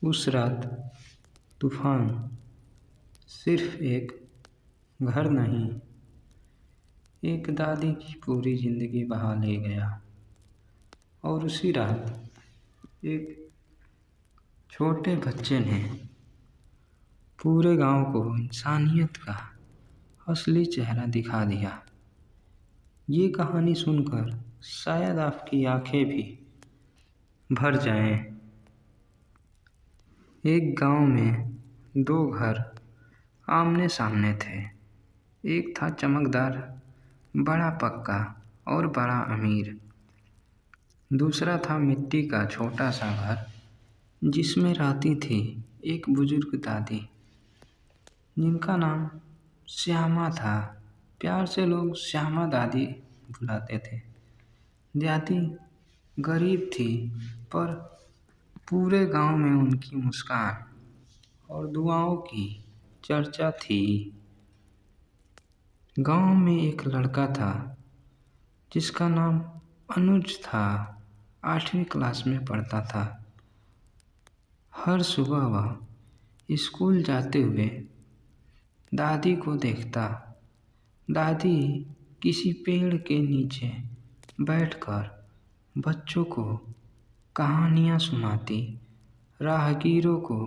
उस रात तूफान सिर्फ एक घर नहीं, एक दादी की पूरी जिंदगी बहा ले गया। और उसी रात एक छोटे बच्चे ने पूरे गांव को इंसानियत का असली चेहरा दिखा दिया। ये कहानी सुनकर शायद आपकी आंखें भी भर जाएं। एक गांव में दो घर आमने सामने थे। एक था चमकदार, बड़ा पक्का और बड़ा अमीर। दूसरा था मिट्टी का छोटा सा घर जिसमें रहती थी एक बुजुर्ग दादी जिनका नाम श्यामा था। प्यार से लोग श्यामा दादी बुलाते थे। दादी गरीब थी पर पूरे गांव में उनकी मुस्कान और दुआओं की चर्चा थी। गांव में एक लड़का था जिसका नाम अनुज था। 8वीं क्लास में पढ़ता था। हर सुबह वह स्कूल जाते हुए दादी को देखता। दादी किसी पेड़ के नीचे बैठकर बच्चों को कहानियाँ सुनाती, राहगीरों को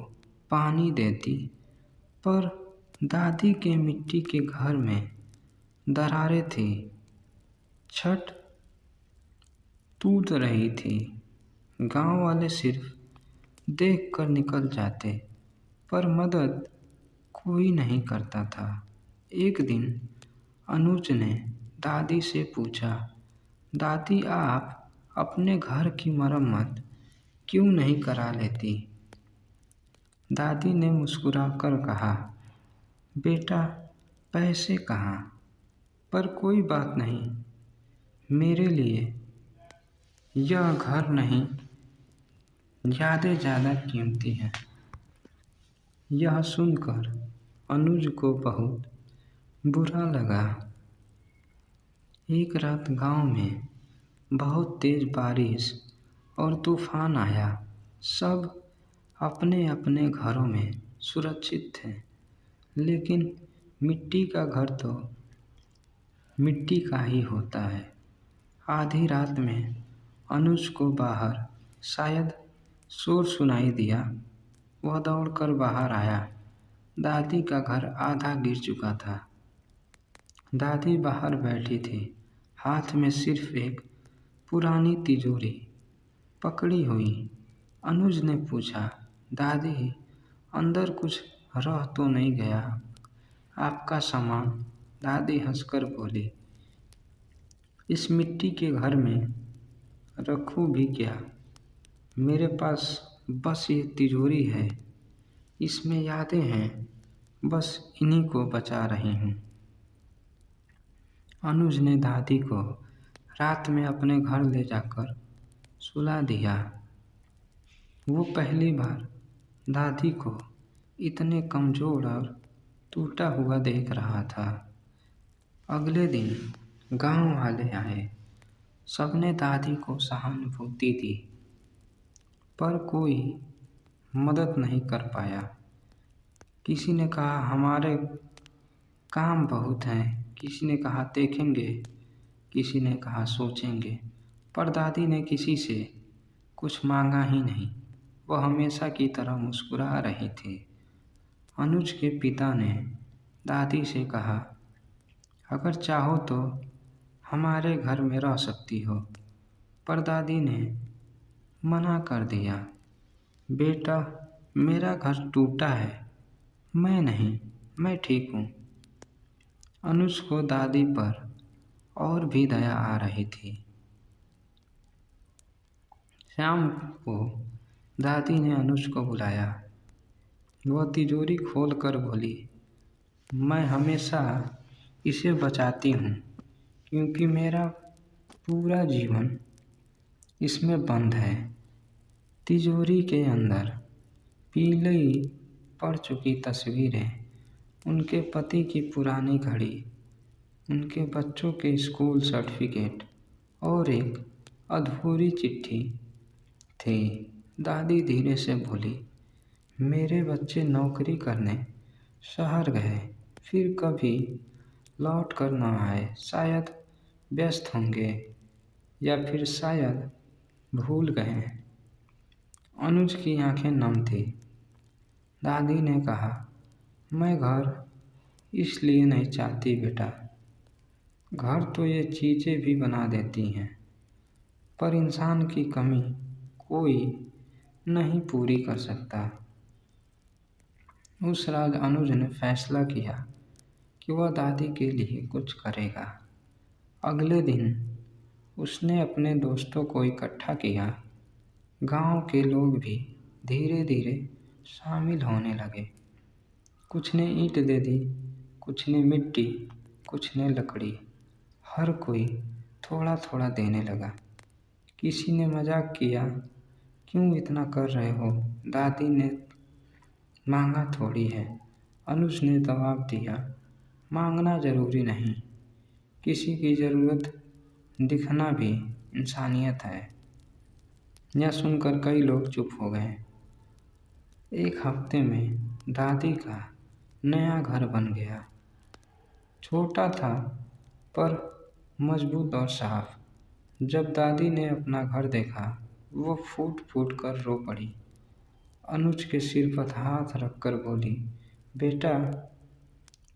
पानी देती। पर दादी के मिट्टी के घर में दरारें थी, छत टूट रही थी। गांव वाले सिर्फ देख कर निकल जाते पर मदद कोई नहीं करता था। एक दिन अनुज ने दादी से पूछा, दादी आप अपने घर की मरम्मत क्यों नहीं करा लेती? दादी ने मुस्कुराकर कहा, बेटा पैसे कहाँ, पर कोई बात नहीं, मेरे लिए यह घर नहीं ज़्यादा कीमती है। यह सुनकर अनुज को बहुत बुरा लगा। एक रात गांव में बहुत तेज बारिश और तूफान आया। सब अपने अपने घरों में सुरक्षित थे, लेकिन मिट्टी का घर तो मिट्टी का ही होता है। आधी रात में अनुज को बाहर शायद शोर सुनाई दिया। वह दौड़कर बाहर आया। दादी का घर आधा गिर चुका था। दादी बाहर बैठी थी, हाथ में सिर्फ एक पुरानी तिजोरी पकड़ी हुई। अनुज ने पूछा, दादी अंदर कुछ रह तो नहीं गया आपका सामान? दादी हंसकर बोली, इस मिट्टी के घर में रखूं भी क्या? मेरे पास बस ये तिजोरी है, इसमें यादें हैं, बस इन्हीं को बचा रही हूँ। अनुज ने दादी को रात में अपने घर ले जाकर सुला दिया। वो पहली बार दादी को इतने कमज़ोर और टूटा हुआ देख रहा था। अगले दिन गांव वाले आए। सबने दादी को सहानुभूति दी, पर कोई मदद नहीं कर पाया। किसी ने कहा हमारे काम बहुत हैं, किसी ने कहा देखेंगे, किसी ने कहा सोचेंगे। पर दादी ने किसी से कुछ मांगा ही नहीं। वह हमेशा की तरह मुस्कुरा रही थी। अनुज के पिता ने दादी से कहा, अगर चाहो तो हमारे घर में रह सकती हो। पर दादी ने मना कर दिया, बेटा मेरा घर टूटा है, मैं नहीं, मैं ठीक हूँ। अनुज को दादी पर और भी दया आ रही थी। शाम को दादी ने अनुज को बुलाया। वह तिजोरी खोल कर बोली, मैं हमेशा इसे बचाती हूँ क्योंकि मेरा पूरा जीवन इसमें बंद है। तिजोरी के अंदर पीली पड़ चुकी तस्वीरें, उनके पति की पुरानी घड़ी, उनके बच्चों के स्कूल सर्टिफिकेट और एक अधूरी चिट्ठी थी। दादी धीरे से बोली, मेरे बच्चे नौकरी करने शहर गए, फिर कभी लौट कर न आए। शायद व्यस्त होंगे या फिर शायद भूल गए। अनुज की आंखें नम थी। दादी ने कहा, मैं घर इसलिए नहीं चाहती बेटा। घर तो ये चीज़ें भी बना देती हैं, पर इंसान की कमी कोई नहीं पूरी कर सकता। उस रात अनुज ने फैसला किया कि वह दादी के लिए कुछ करेगा। अगले दिन उसने अपने दोस्तों को इकट्ठा किया। गांव के लोग भी धीरे धीरे शामिल होने लगे। कुछ ने ईंट दे दी, कुछ ने मिट्टी, कुछ ने लकड़ी। हर कोई थोड़ा थोड़ा देने लगा। किसी ने मजाक किया, क्यों इतना कर रहे हो? दादी ने मांगा थोड़ी है। अनुज ने जवाब दिया, मांगना जरूरी नहीं, किसी की ज़रूरत दिखना भी इंसानियत है। यह सुनकर कई लोग चुप हो गए। एक हफ्ते में दादी का नया घर बन गया। छोटा था पर मजबूत और साफ। जब दादी ने अपना घर देखा, वो फूट फूट कर रो पड़ी। अनुज के सिर पर हाथ रखकर बोली, बेटा,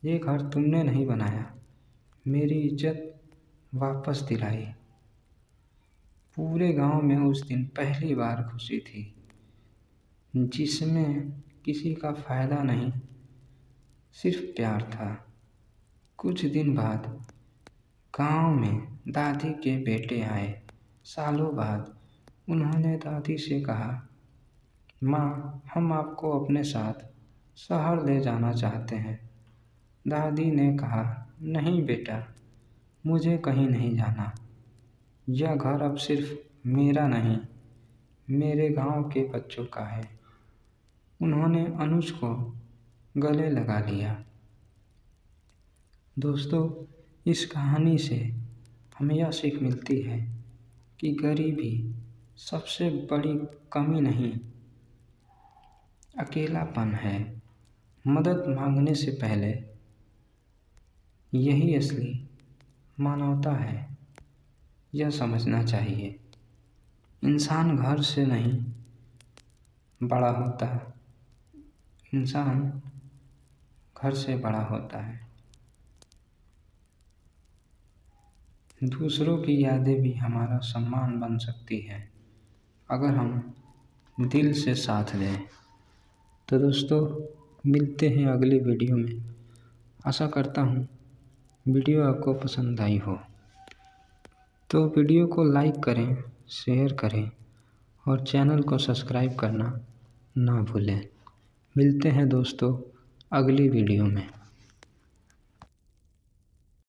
ये घर तुमने नहीं बनाया, मेरी इज्जत वापस दिलाई। पूरे गांव में उस दिन पहली बार खुशी थी, जिसमें किसी का फायदा नहीं, सिर्फ प्यार था। कुछ दिन बाद गांव में दादी के बेटे आए। सालों बाद उन्होंने दादी से कहा, माँ, हम आपको अपने साथ शहर ले जाना चाहते हैं। दादी ने कहा, नहीं बेटा, मुझे कहीं नहीं जाना। यह घर अब सिर्फ मेरा नहीं, मेरे गांव के बच्चों का है। उन्होंने अनुज को गले लगा लिया। दोस्तों, इस कहानी से हमें यह सीख मिलती है कि गरीबी सबसे बड़ी कमी नहीं, अकेलापन है। मदद मांगने से पहले यही असली मानवता है, यह समझना चाहिए। इंसान घर से नहीं बड़ा होता, इंसान घर से बड़ा होता है। दूसरों की यादें भी हमारा सम्मान बन सकती है, अगर हम दिल से साथ दें। तो दोस्तों, मिलते हैं अगली वीडियो में। आशा करता हूँ वीडियो आपको पसंद आई हो। तो वीडियो को लाइक करें, शेयर करें और चैनल को सब्सक्राइब करना ना भूलें। मिलते हैं दोस्तों अगली वीडियो में।